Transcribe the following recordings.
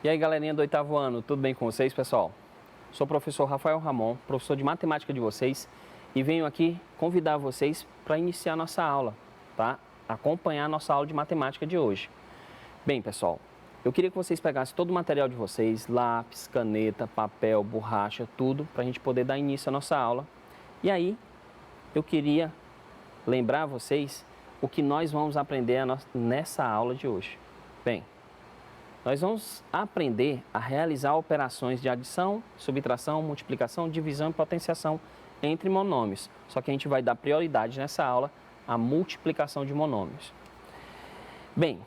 E aí, galerinha do oitavo ano, tudo bem com vocês, pessoal? Sou o professor Rafael Ramon, professor de matemática de vocês, e venho aqui convidar vocês para iniciar nossa aula, tá? Acompanhar nossa aula de matemática de hoje. Bem, pessoal, eu queria que vocês pegassem todo o material de vocês, lápis, caneta, papel, borracha, tudo, para a gente poder dar início à nossa aula. E aí, eu queria lembrar vocês o que nós vamos aprender nessa aula de hoje. Bem, nós vamos aprender a realizar operações de adição, subtração, multiplicação, divisão e potenciação entre monômios. Só que a gente vai dar prioridade nessa aula à multiplicação de monômios. Bem,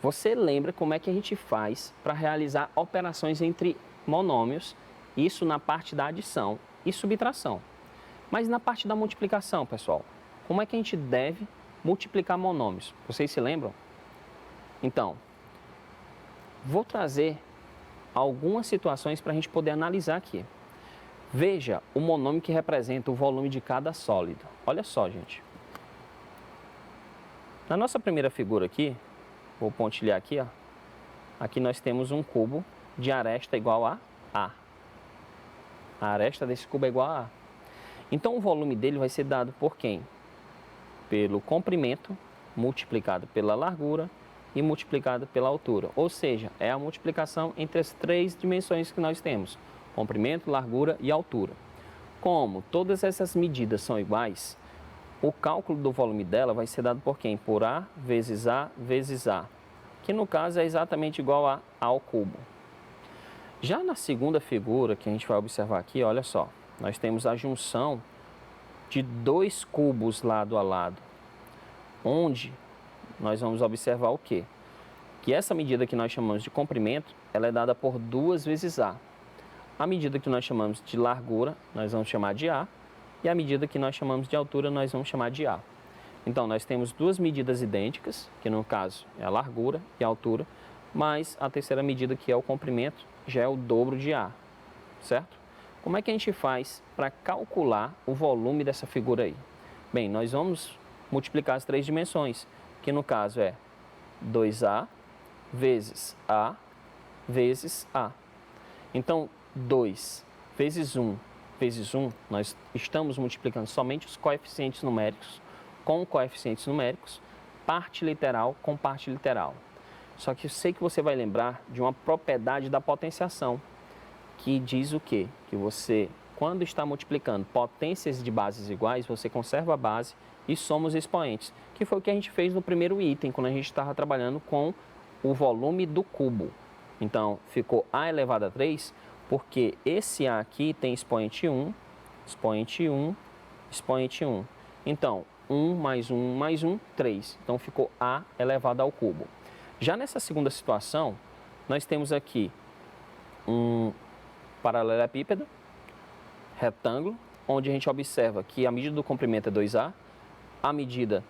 você lembra como é que a gente faz para realizar operações entre monômios? Isso na parte da adição e subtração. Mas na parte da multiplicação, pessoal, como é que a gente deve multiplicar monômios? Vocês se lembram? Então, vou trazer algumas situações para a gente poder analisar aqui. Veja o monômio que representa o volume de cada sólido. Olha só, gente. Na nossa primeira figura aqui, vou pontilhar aqui, ó. Aqui nós temos um cubo de aresta igual a A. A aresta desse cubo é igual a A. Então, o volume dele vai ser dado por quem? Pelo comprimento multiplicado pela largura e multiplicado pela altura, ou seja, é a multiplicação entre as três dimensões que nós temos, comprimento, largura e altura. Como todas essas medidas são iguais, o cálculo do volume dela vai ser dado por quem? Por A vezes A vezes A, que no caso é exatamente igual a A ao cubo. Já na segunda figura que a gente vai observar aqui, olha só, nós temos a junção de dois cubos lado a lado, onde nós vamos observar o quê? Que essa medida que nós chamamos de comprimento, ela é dada por 2 vezes A. A medida que nós chamamos de largura, nós vamos chamar de A, e a medida que nós chamamos de altura, nós vamos chamar de A. Então, nós temos duas medidas idênticas, que no caso é a largura e a altura, mas a terceira medida, que é o comprimento, já é o dobro de A, certo? Como é que a gente faz para calcular o volume dessa figura aí? Bem, nós vamos multiplicar as três dimensões, que no caso é 2A vezes A vezes A. Então, 2 vezes 1 vezes 1, nós estamos multiplicando somente os coeficientes numéricos com coeficientes numéricos, parte literal com parte literal. Só que eu sei que você vai lembrar de uma propriedade da potenciação, que diz o quê? Que você, quando está multiplicando potências de bases iguais, você conserva a base e soma os expoentes, que foi o que a gente fez no primeiro item, quando a gente estava trabalhando com o volume do cubo. Então, ficou A elevado a 3, porque esse A aqui tem expoente 1, expoente 1, expoente 1. Então, 1 mais 1 mais 1, 3. Então, ficou A elevado ao cubo. Já nessa segunda situação, nós temos aqui um paralelepípedo, retângulo, onde a gente observa que a medida do comprimento é 2A, a medida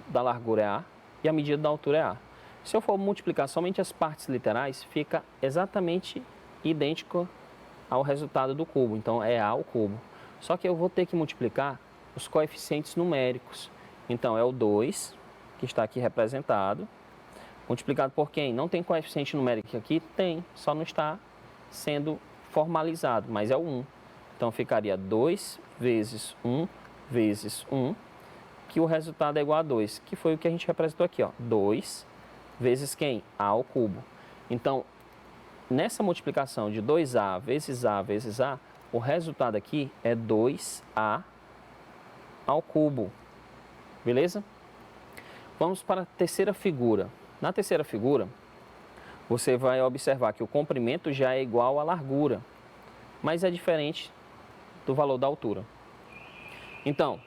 da largura é A e a medida da altura é A. Se eu for multiplicar somente as partes literais, fica exatamente idêntico ao resultado do cubo, então é A ao cubo. Só que eu vou ter que multiplicar os coeficientes numéricos. Então é o 2, que está aqui representado, multiplicado por quem? Não tem coeficiente numérico aqui? Tem, só não está sendo formalizado, mas é o 1. Então ficaria 2 vezes 1 vezes 1, que o resultado é igual a 2, que foi o que a gente representou aqui, ó, 2 vezes quem? A ao cubo. Então, nessa multiplicação de 2A vezes A vezes A, o resultado aqui é 2A ao cubo, beleza? Vamos para a terceira figura. Na terceira figura, você vai observar que o comprimento já é igual à largura, mas é diferente do valor da altura. Então,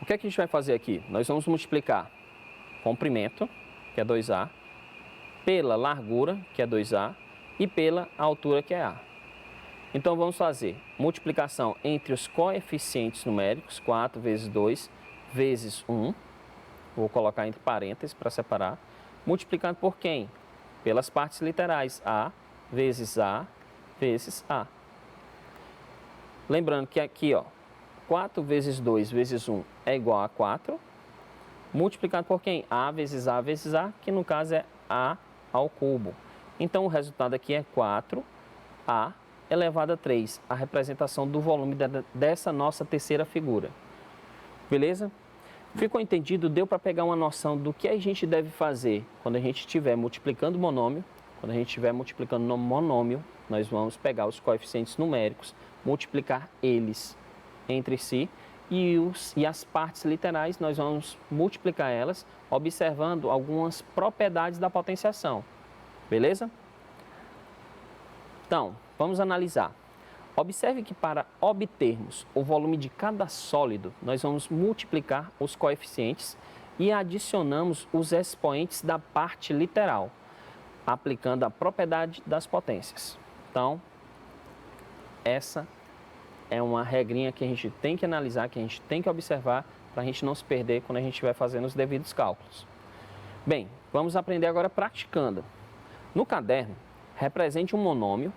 o que é que a gente vai fazer aqui? Nós vamos multiplicar comprimento, que é 2A, pela largura, que é 2A, e pela altura, que é A. Então, vamos fazer multiplicação entre os coeficientes numéricos, 4 vezes 2 vezes 1, vou colocar entre parênteses para separar, multiplicado por quem? Pelas partes literais, A vezes A vezes A. Lembrando que aqui, ó, 4 vezes 2 vezes 1 é igual a 4, multiplicado por quem? A vezes A vezes A, que no caso é A ao cubo. Então, o resultado aqui é 4A elevado a 3, a representação do volume dessa nossa terceira figura. Beleza? Ficou entendido? Deu para pegar uma noção do que a gente deve fazer quando a gente estiver multiplicando monômio? Quando a gente estiver multiplicando no monômio, nós vamos pegar os coeficientes numéricos, multiplicar eles entre si e as partes literais nós vamos multiplicar elas, observando algumas propriedades da potenciação. Beleza? Então, vamos analisar. Observe que para obtermos o volume de cada sólido, nós vamos multiplicar os coeficientes e adicionamos os expoentes da parte literal, aplicando a propriedade das potências. Então, essa é uma regrinha que a gente tem que analisar, que a gente tem que observar, para a gente não se perder quando a gente estiver fazendo os devidos cálculos. Bem, vamos aprender agora praticando. No caderno, represente um monômio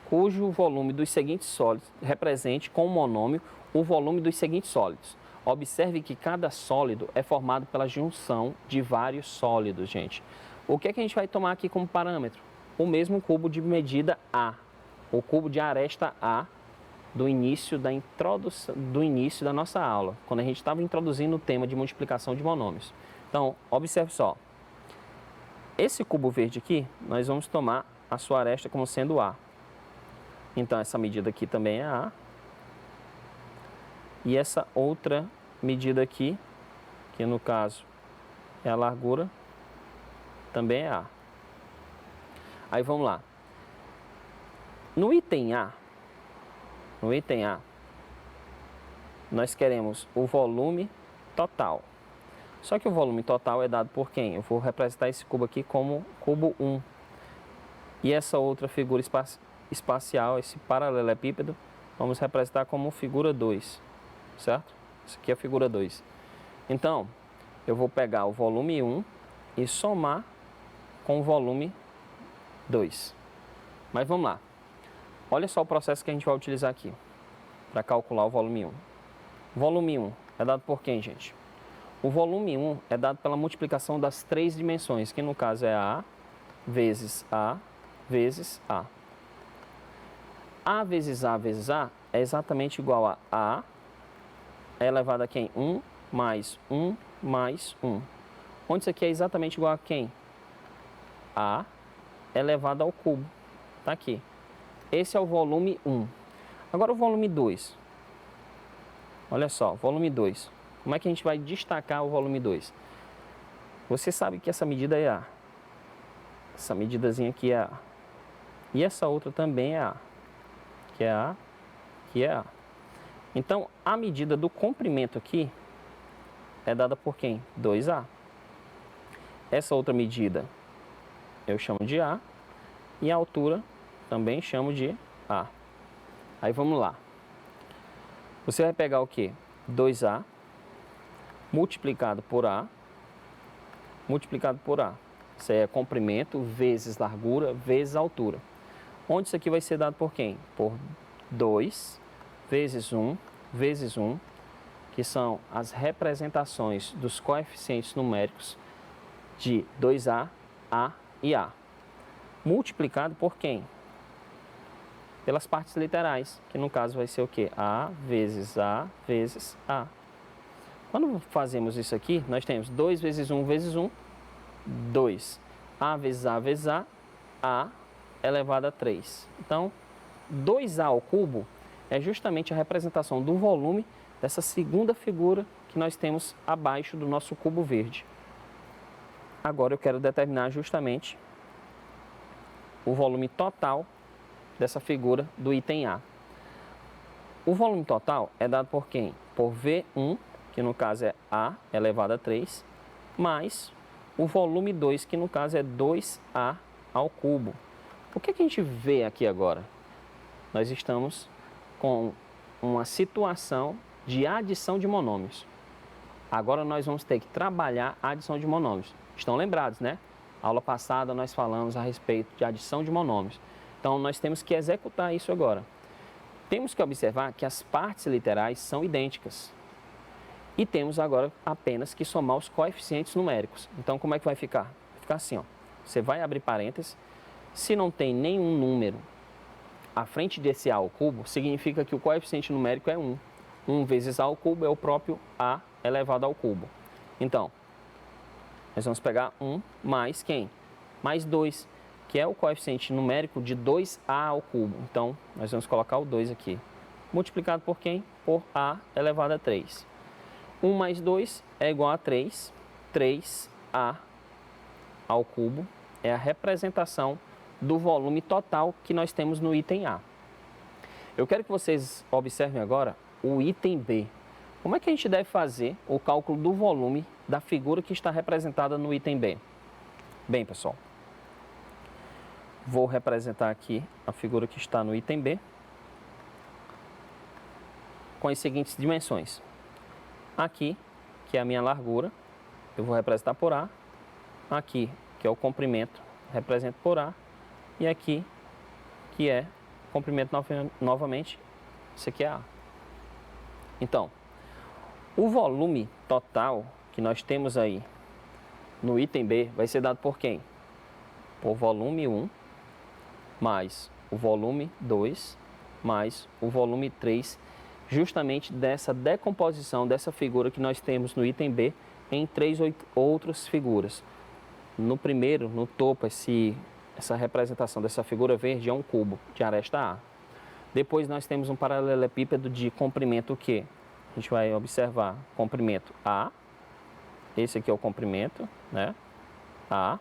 cujo volume dos seguintes sólidos represente com o monômio o volume dos seguintes sólidos. Observe que cada sólido é formado pela junção de vários sólidos, gente. O que é que a gente vai tomar aqui como parâmetro? O mesmo cubo de medida A, o cubo de aresta A do início da nossa aula, quando a gente estava introduzindo o tema de multiplicação de monômios. Então, observe só. Esse cubo verde aqui, nós vamos tomar a sua aresta como sendo A. Então, essa medida aqui também é A. E essa outra medida aqui, que no caso é a largura, também é A. Aí vamos lá. No item A, nós queremos o volume total. Só que o volume total é dado por quem? Eu vou representar esse cubo aqui como cubo 1. E essa outra figura espacial, esse paralelepípedo, vamos representar como figura 2, certo? Isso aqui é a figura 2. Então, eu vou pegar o volume 1 e somar com o volume 2. Mas vamos lá. Olha só o processo que a gente vai utilizar aqui para calcular o volume 1. O volume 1 é dado por quem, gente? O volume 1 é dado pela multiplicação das três dimensões, que no caso é A vezes A vezes A. A vezes A vezes A é exatamente igual a A elevado a quem? 1 mais 1 mais 1. Onde isso aqui é exatamente igual a quem? A elevado ao cubo. Está aqui. Esse é o volume 1. Agora o volume 2. Olha só, volume 2. Como é que a gente vai destacar o volume 2? Você sabe que essa medida é A. Essa medidazinha aqui é A. E essa outra também é A. Que é A, que é A. Então, a medida do comprimento aqui é dada por quem? 2A. Essa outra medida eu chamo de A. E a altura também chamo de A. Aí vamos lá. Você vai pegar o quê? 2A multiplicado por A, multiplicado por A. Isso aí é comprimento vezes largura vezes altura. Onde isso aqui vai ser dado por quem? Por 2 vezes 1 vezes 1, que são as representações dos coeficientes numéricos de 2A, A e A. Multiplicado por quem? Pelas partes literais, que no caso vai ser o quê? A vezes A vezes A. Quando fazemos isso aqui, nós temos 2 vezes 1 vezes 1, 2. A vezes A vezes A elevado a 3. Então, 2A ao cubo é justamente a representação do volume dessa segunda figura que nós temos abaixo do nosso cubo verde. Agora eu quero determinar justamente o volume total dessa figura do item A. O volume total é dado por quem? Por V1, que no caso é A elevado a 3, mais o volume 2, que no caso é 2A ao cubo. O que a gente vê aqui agora? Nós estamos com uma situação de adição de monômios. Agora nós vamos ter que trabalhar a adição de monômios. Estão lembrados, né? Aula passada nós falamos a respeito de adição de monômios. Então nós temos que executar isso agora. Temos que observar que as partes literais são idênticas. E temos agora apenas que somar os coeficientes numéricos. Então como é que vai ficar? Vai ficar assim, ó. Você vai abrir parênteses Se não tem nenhum número à frente desse a ao cubo, significa que o coeficiente numérico é 1. 1 vezes a ao cubo é o próprio a elevado ao cubo. Então, nós vamos pegar 1 mais quem? Mais 2, que é o coeficiente numérico de 2a ao cubo. Então, nós vamos colocar o 2 aqui. Multiplicado por quem? Por a elevado a 3. 1 mais 2 é igual a 3. 3a ao cubo é a representação do volume total que nós temos no item A. Eu quero que vocês observem agora o item B. Como é que a gente deve fazer o cálculo do volume da figura que está representada no item B? Bem, pessoal, vou representar aqui a figura que está no item B com as seguintes dimensões. Aqui, que é a minha largura, eu vou representar por A. Aqui, que é o comprimento, represento por A. E aqui, que é comprimento novamente, isso aqui é A. Então, o volume total que nós temos aí no item B vai ser dado por quem? Por volume 1 mais o volume 2 mais o volume 3, justamente dessa decomposição dessa figura que nós temos no item B em 3 outras figuras. No primeiro, no topo, essa representação dessa figura verde é um cubo de aresta A. Depois nós temos um paralelepípedo de comprimento Q. A gente vai observar comprimento A. Esse aqui é o comprimento, né? A.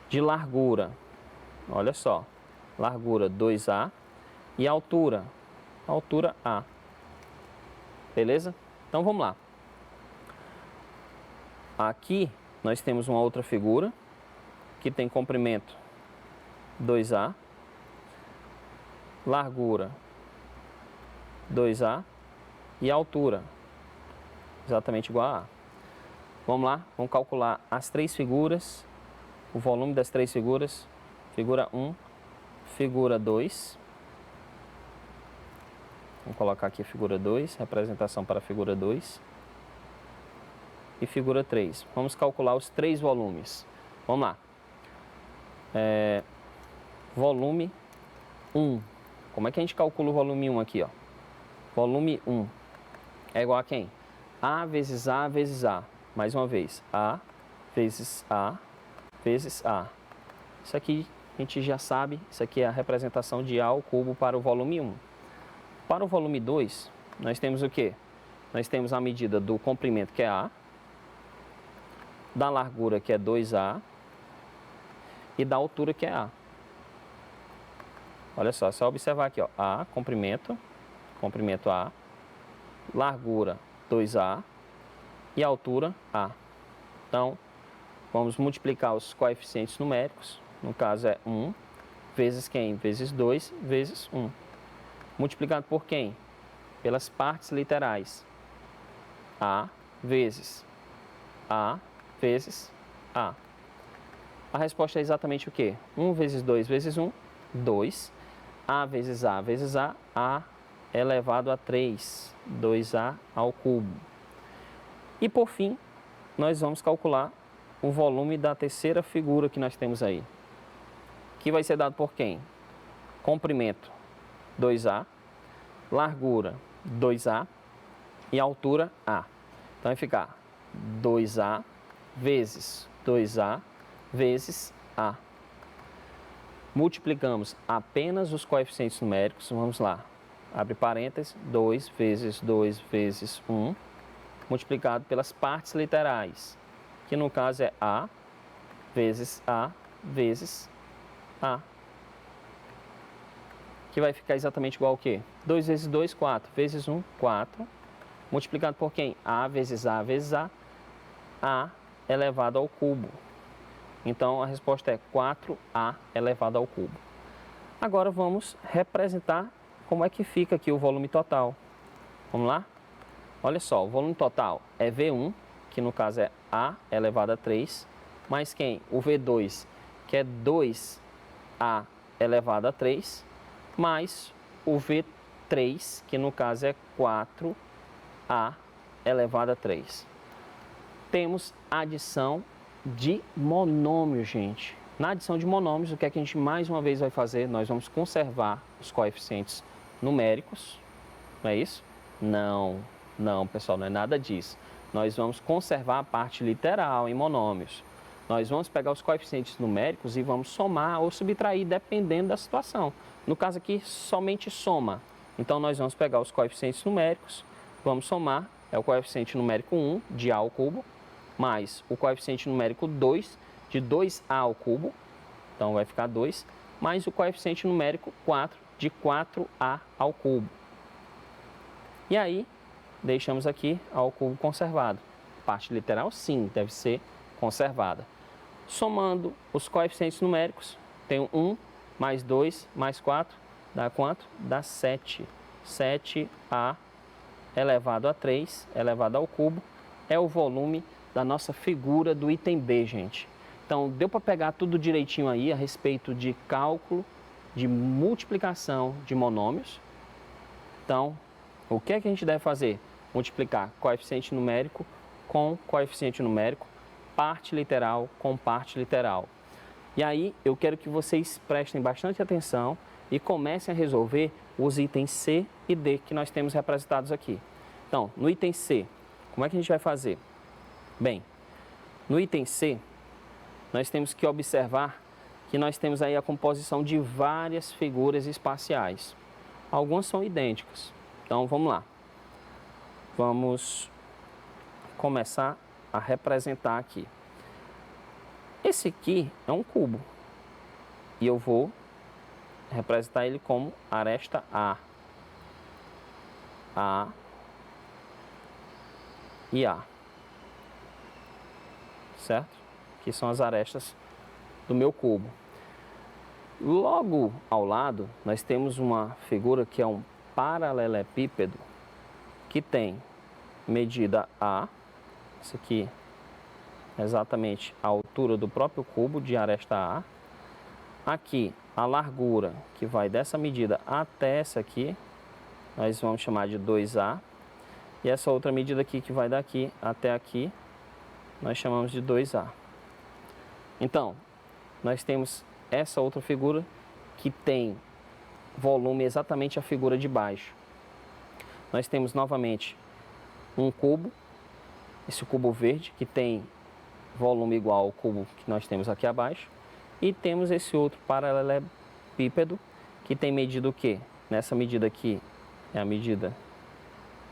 De largura, olha só, largura 2A. E altura A. Beleza? Então vamos lá. Aqui nós temos uma outra figura que tem comprimento 2A, largura 2A e altura exatamente igual a A. Vamos lá, vamos calcular as três figuras, o volume das três figuras. Figura 1, figura 2. Vamos colocar aqui a figura 2, representação para a figura 2. E figura 3. Vamos calcular os três volumes. Vamos lá. Volume 1. Como é que a gente calcula o volume 1 aqui, ó? Volume 1 é igual a quem? A vezes A vezes A. Mais uma vez. A vezes A vezes A. Isso aqui a gente já sabe. Isso aqui é a representação de A ao cubo para o volume 1. Para o volume 2, nós temos o quê? Nós temos a medida do comprimento, que é A, da largura, que é 2A, e da altura, que é A. Olha só, é só observar aqui, ó. A, comprimento A, largura 2A e altura A. Então, vamos multiplicar os coeficientes numéricos. No caso é 1 vezes quem? Vezes 2 vezes 1. Multiplicado por quem? Pelas partes literais. A vezes A vezes A. A resposta é exatamente o quê? 1 vezes 2 vezes 1, 2. A vezes A vezes A elevado a 3, 2A ao cubo. E por fim, nós vamos calcular o volume da terceira figura que nós temos aí. Que vai ser dado por quem? Comprimento 2A, largura 2A e altura A. Então vai ficar 2A vezes 2A vezes A. Multiplicamos apenas os coeficientes numéricos, vamos lá. Abre parênteses, 2 vezes 2 vezes 1, multiplicado pelas partes literais, que no caso é A vezes A vezes A. Que vai ficar exatamente igual ao quê? 2 vezes 2, 4, vezes 1, 4, multiplicado por quem? A vezes A vezes A elevado ao cubo. Então, a resposta é 4A elevado ao cubo. Agora, vamos representar como é que fica aqui o volume total. Vamos lá? Olha só, o volume total é V1, que no caso é A elevado a 3, mais quem? O V2, que é 2A elevado a 3, mais o V3, que no caso é 4A elevado a 3. Temos adição de monômio, gente. Na adição de monômios, o que é que a gente mais uma vez vai fazer? Nós vamos conservar os coeficientes numéricos, não é isso? Não, não, pessoal, não é nada disso. Nós vamos conservar a parte literal em monômios. Nós vamos pegar os coeficientes numéricos e vamos somar ou subtrair, dependendo da situação. No caso aqui, somente soma. Então, nós vamos pegar os coeficientes numéricos, vamos somar, é o coeficiente numérico 1 de a ao cubo, mais o coeficiente numérico 2 de 2a ao cubo, então vai ficar 2, mais o coeficiente numérico 4 de 4a ao cubo. E aí, deixamos aqui a ao cubo conservado. Parte literal, sim, deve ser conservada. Somando os coeficientes numéricos, tenho 1 mais 2 mais 4, dá quanto? Dá 7. 7a elevado a 3, elevado ao cubo, é o volume da nossa figura do item B, gente. Então, deu para pegar tudo direitinho aí a respeito de cálculo, de multiplicação de monômios. Então, o que é que a gente deve fazer? Multiplicar coeficiente numérico com coeficiente numérico, parte literal com parte literal. E aí, eu quero que vocês prestem bastante atenção e comecem a resolver os itens C e D que nós temos representados aqui. Então, no item C, como é que a gente vai fazer? Bem, no item C, nós temos que observar que nós temos aí a composição de várias figuras espaciais. Algumas são idênticas. Então, vamos lá. Vamos começar a representar aqui. Esse aqui é um cubo. E eu vou representar ele como aresta A. A e A. Certo? Que são as arestas do meu cubo. Logo ao lado, nós temos uma figura que é um paralelepípedo, que tem medida A, isso aqui é exatamente a altura do próprio cubo de aresta A. Aqui, a largura, que vai dessa medida até essa aqui, nós vamos chamar de 2A. E essa outra medida aqui, que vai daqui até aqui, nós chamamos de 2A. Então, nós temos essa outra figura que tem volume exatamente a figura de baixo. Nós temos novamente um cubo, esse cubo verde, que tem volume igual ao cubo que nós temos aqui abaixo. E temos esse outro paralelepípedo, que tem medida o quê? Nessa medida aqui é a medida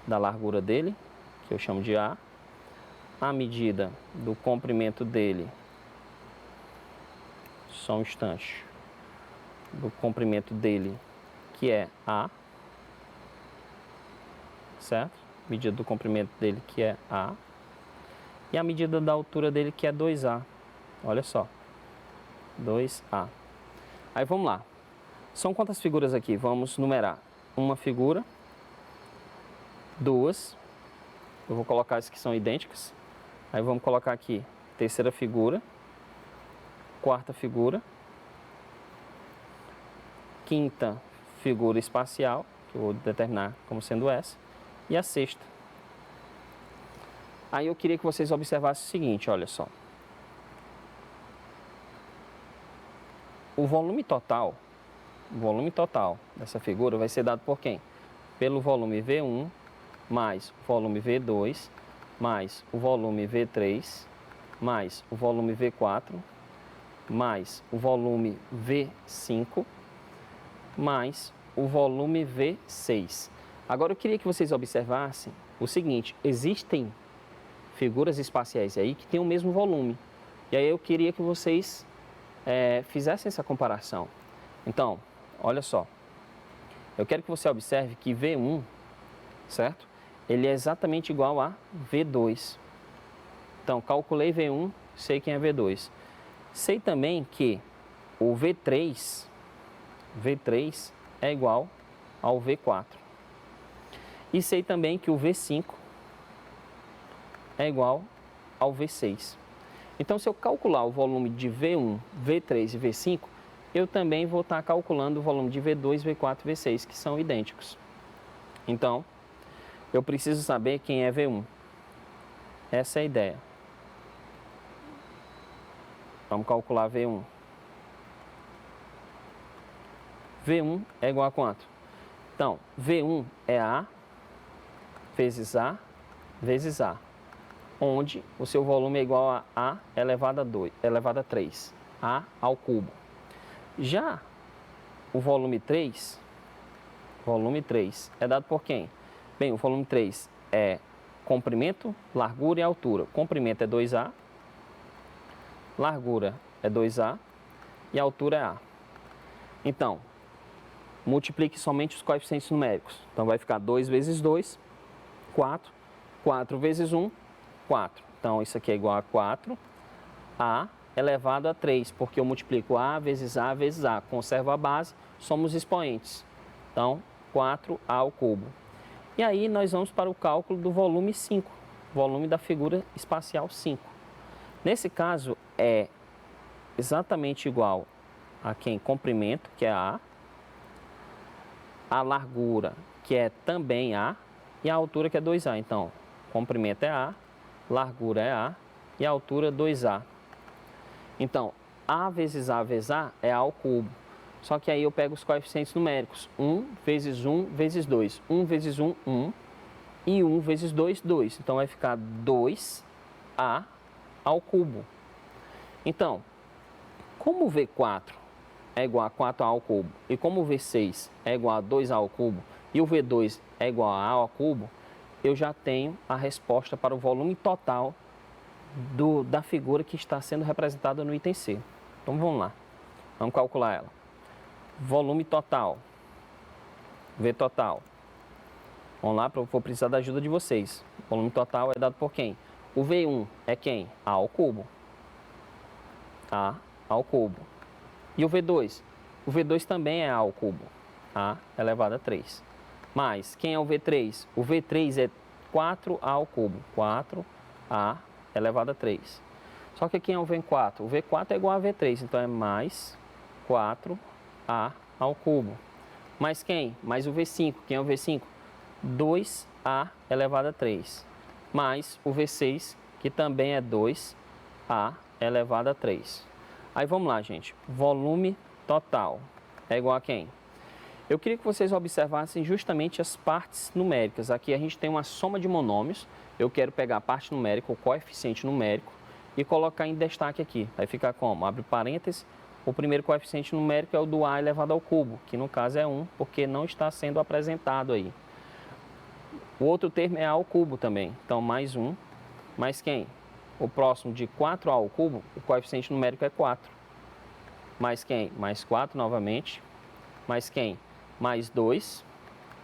da largura dele, que eu chamo de A. A medida do comprimento dele, só um instante, do comprimento dele, que é A, certo? Medida do comprimento dele, que é A. E a medida da altura dele, que é 2A. Olha só, 2A. Aí vamos lá. São quantas figuras aqui? Vamos numerar. Uma figura, duas. Eu vou colocar as que são idênticas. Aí vamos colocar aqui terceira figura, quarta figura, quinta figura espacial, que eu vou determinar como sendo essa, e a sexta. Aí eu queria que vocês observassem o seguinte, olha só. O volume total dessa figura vai ser dado por quem? Pelo volume V1 mais o volume V2 mais o volume V3 mais o volume V4 mais o volume V5 mais o volume V6. Agora eu queria que vocês observassem o seguinte, existem figuras espaciais aí que têm o mesmo volume. E aí eu queria que vocês fizessem essa comparação. Então, olha só, eu quero que você observe que V1, certo? Ele é exatamente igual a V2. Então, calculei V1, sei quem é V2. Sei também que o V3 é igual ao V4. E sei também que o V5 é igual ao V6. Então, se eu calcular o volume de V1, V3 e V5, eu também vou estar calculando o volume de V2, V4 e V6, que são idênticos. Então, eu preciso saber quem é V1. Essa é a ideia. Vamos calcular V1. V1 é igual a quanto? Então, V1 é A vezes A vezes A, onde o seu volume é igual a A elevado a 2, elevado a 3, A ao cubo. Já o volume 3 é dado por quem? Bem, o volume 3 é comprimento, largura e altura. Comprimento é 2A, largura é 2A e a altura é A. Então, multiplique somente os coeficientes numéricos. Então, vai ficar 2 vezes 2, 4. 4 vezes 1, 4. Então, isso aqui é igual a 4A elevado a 3, porque eu multiplico A vezes A vezes A. Conservo a base, somos expoentes. Então, 4A ao cubo. E aí, nós vamos para o cálculo do volume 5, volume da figura espacial 5. Nesse caso, é exatamente igual a quem? Comprimento, que é A largura, que é também A, e a altura, que é 2A. Então, comprimento é A, largura é A e a altura 2A. Então, A vezes A vezes A é A ao cubo. Só que aí eu pego os coeficientes numéricos. 1 vezes 1 vezes 2. 1 vezes 1, 1. E 1 vezes 2, 2. Então, vai ficar 2A ao cubo. Então, como o V4 é igual a 4A ao cubo e como o V6 é igual a 2A ao cubo e o V2 é igual a A ao cubo, eu já tenho a resposta para o volume total da figura que está sendo representada no item C. Então, vamos lá. Vamos calcular ela. Volume total. V total. Vamos lá, vou precisar da ajuda de vocês. O volume total é dado por quem? O V1 é quem? A ao cubo. A ao cubo. E o V2? O V2 também é A ao cubo. A elevado a 3. Mas, quem é o V3? O V3 é 4A ao cubo. 4A elevado a 3. Só que quem é o V4? O V4 é igual a V3, então é mais 4A ao cubo. Mais quem? Mais o V5. Quem é o V5? 2A elevado a 3. Mais o V6, que também é 2A elevado a 3. Aí vamos lá, gente. Volume total é igual a quem? Eu queria que vocês observassem justamente as partes numéricas. Aqui a gente tem uma soma de monômios. Eu quero pegar a parte numérica, o coeficiente numérico, e colocar em destaque aqui. Vai ficar como? Abre parênteses. O primeiro coeficiente numérico é o do A elevado ao cubo, que no caso é 1, porque não está sendo apresentado aí. O outro termo é A ao cubo também. Então, mais 1. Mais quem? O próximo de 4A ao cubo, o coeficiente numérico é 4. Mais quem? Mais 4 novamente. Mais quem? Mais 2.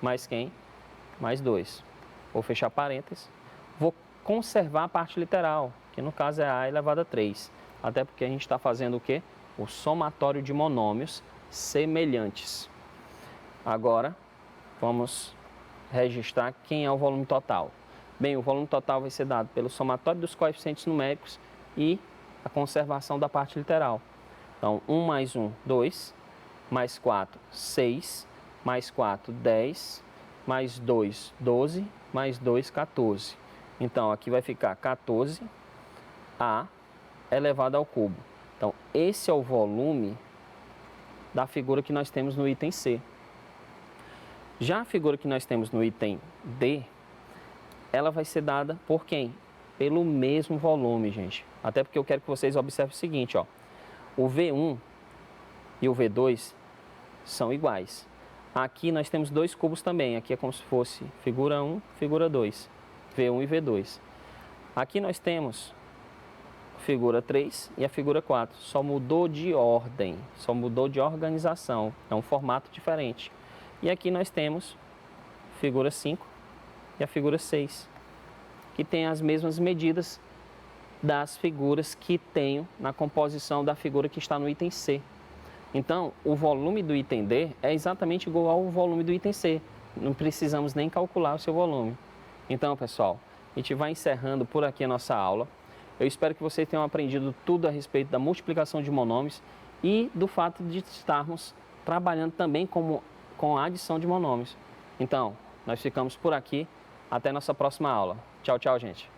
Mais quem? Mais 2. Vou fechar parênteses. Vou conservar a parte literal, que no caso é A elevado a 3. Até porque a gente está fazendo o quê? O somatório de monômios semelhantes. Agora, vamos registrar quem é o volume total. Bem, o volume total vai ser dado pelo somatório dos coeficientes numéricos e a conservação da parte literal. Então, 1 mais 1, 2, mais 4, 6, mais 4, 10, mais 2, 12, mais 2, 14. Então, aqui vai ficar 14A elevado ao cubo. Então, esse é o volume da figura que nós temos no item C. Já a figura que nós temos no item D, ela vai ser dada por quem? Pelo mesmo volume, gente. Até porque eu quero que vocês observem o seguinte, ó. O V1 e o V2 são iguais. Aqui nós temos dois cubos também. Aqui é como se fosse figura 1, figura 2. V1 e V2. Aqui nós temos figura 3 e a figura 4. Só mudou de ordem, só mudou de organização. É um formato diferente. E aqui nós temos figura 5 e a figura 6, que tem as mesmas medidas das figuras que tenho na composição da figura que está no item C. Então, o volume do item D é exatamente igual ao volume do item C. Não precisamos nem calcular o seu volume. Então, pessoal, a gente vai encerrando por aqui a nossa aula. Eu espero que vocês tenham aprendido tudo a respeito da multiplicação de monômios e do fato de estarmos trabalhando também com a adição de monômios. Então, nós ficamos por aqui. Até nossa próxima aula. Tchau, tchau, gente.